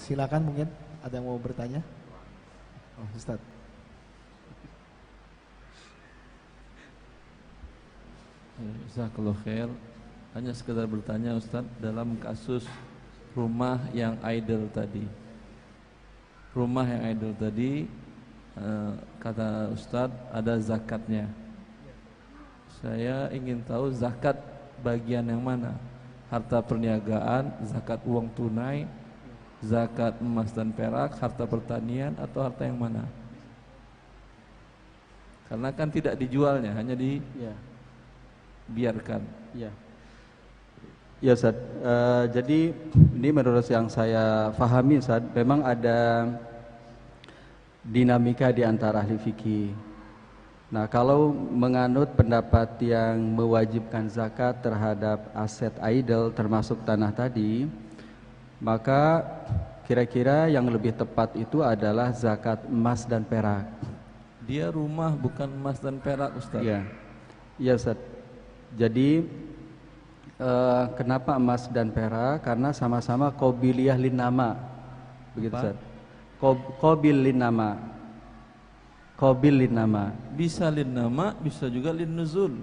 Silakan mungkin ada yang mau bertanya. Oh, Ustaz. Jazakallahu khair. Hanya sekedar bertanya Ustaz, dalam kasus rumah yang idle tadi. Rumah yang idle tadi kata Ustaz ada zakatnya. Saya ingin tahu zakat bagian yang mana? Harta perniagaan, zakat uang tunai, zakat emas dan perak, harta pertanian, atau harta yang mana? Karena kan tidak dijualnya, hanya dibiarkan. Ya, ya Ustaz. Jadi ini menurut yang saya pahami Ustaz, memang ada dinamika di antara ahli fikih. Nah, kalau menganut pendapat yang mewajibkan zakat terhadap aset idle termasuk tanah tadi, maka kira-kira yang lebih tepat itu adalah zakat emas dan perak. Dia rumah bukan emas dan perak Ustaz. Iya, iya Ustaz. Jadi kenapa emas dan perak? Karena sama-sama qobiliyah lin nama. Begitu Ustaz. Qobil lin nama. Qabil lin nama. Bisa lin nama, bisa juga lin nuzul.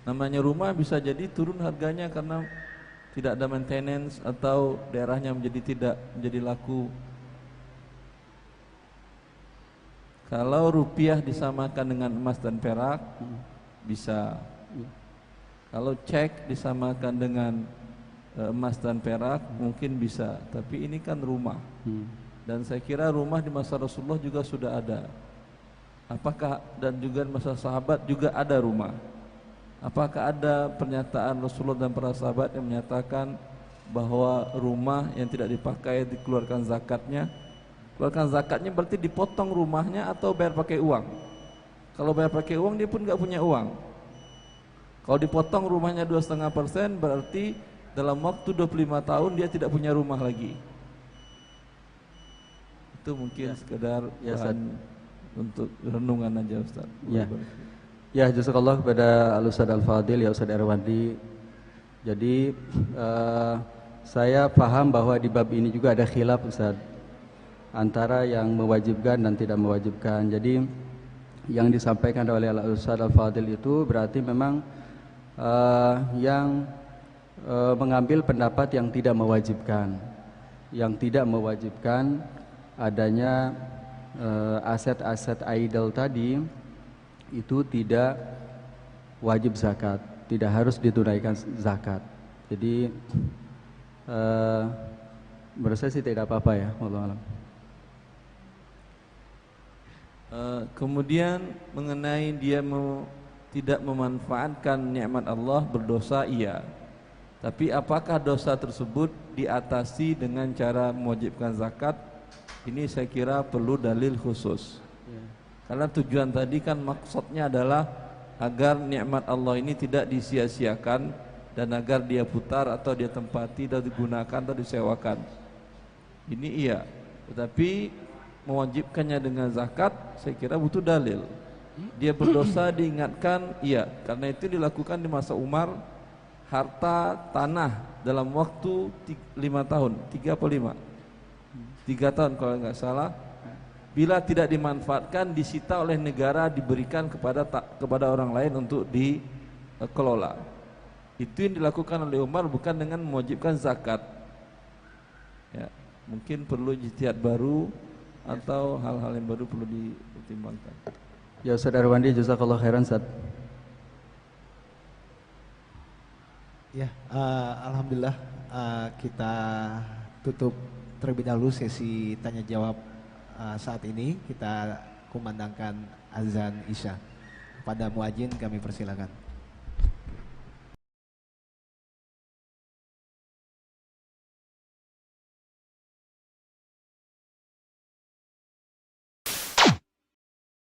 Namanya rumah bisa jadi turun harganya karena tidak ada maintenance atau daerahnya tidak menjadi laku. Kalau rupiah disamakan dengan emas dan perak bisa. Kalau cek disamakan dengan emas dan perak mungkin bisa, tapi ini kan rumah. Dan saya kira rumah di masa Rasulullah juga sudah ada. Apakah dan juga di masa sahabat juga ada rumah? Apakah ada pernyataan Rasulullah dan para sahabat yang menyatakan bahwa rumah yang tidak dipakai dikeluarkan zakatnya? Keluarkan zakatnya berarti dipotong rumahnya atau bayar pakai uang? Kalau bayar pakai uang dia pun nggak punya uang. Kalau dipotong rumahnya 2,5% berarti dalam waktu 25 tahun dia tidak punya rumah lagi. Itu mungkin sekedar bahan untuk renungan aja Ustaz. Ya. Ya, jazakallah kepada Al-Ustaz Al-Fadil, ya Ustaz Erwandi. Jadi saya paham bahwa di bab ini juga ada khilaf Ustaz, antara yang mewajibkan dan tidak mewajibkan. Jadi yang disampaikan oleh Al-Ustaz Al-Fadil itu berarti memang yang mengambil pendapat yang tidak mewajibkan. Yang tidak mewajibkan adanya aset-aset idle tadi itu tidak wajib zakat, tidak harus ditunaikan zakat. Jadi menurut saya sih tidak apa-apa ya, wallahu a'lam. Kemudian mengenai dia tidak memanfaatkan nikmat Allah, berdosa iya. Tapi apakah dosa tersebut diatasi dengan cara mewajibkan zakat? Ini saya kira perlu dalil khusus. Karena tujuan tadi kan maksudnya adalah agar nikmat Allah ini tidak disia-siakan dan agar dia putar atau dia tempati dan digunakan atau disewakan. Ini iya. Tetapi mewajibkannya dengan zakat saya kira butuh dalil. Dia berdosa diingatkan, iya, karena itu dilakukan di masa Umar. Harta tanah dalam waktu 5 tahun, 3 atau 5? 3 tahun kalau nggak salah. Bila tidak dimanfaatkan, disita oleh negara, diberikan kepada orang lain untuk dikelola. Itu yang dilakukan oleh Umar, bukan dengan mewajibkan zakat. Ya, mungkin perlu ijtihad baru atau hal-hal yang baru perlu dipertimbangkan. Ya Ustaz Erwandi, jazakallah khairan Ustaz. Ya, alhamdulillah kita tutup terlebih dahulu sesi tanya jawab saat ini. Kita kumandangkan azan Isya. Pada muadzin kami persilakan.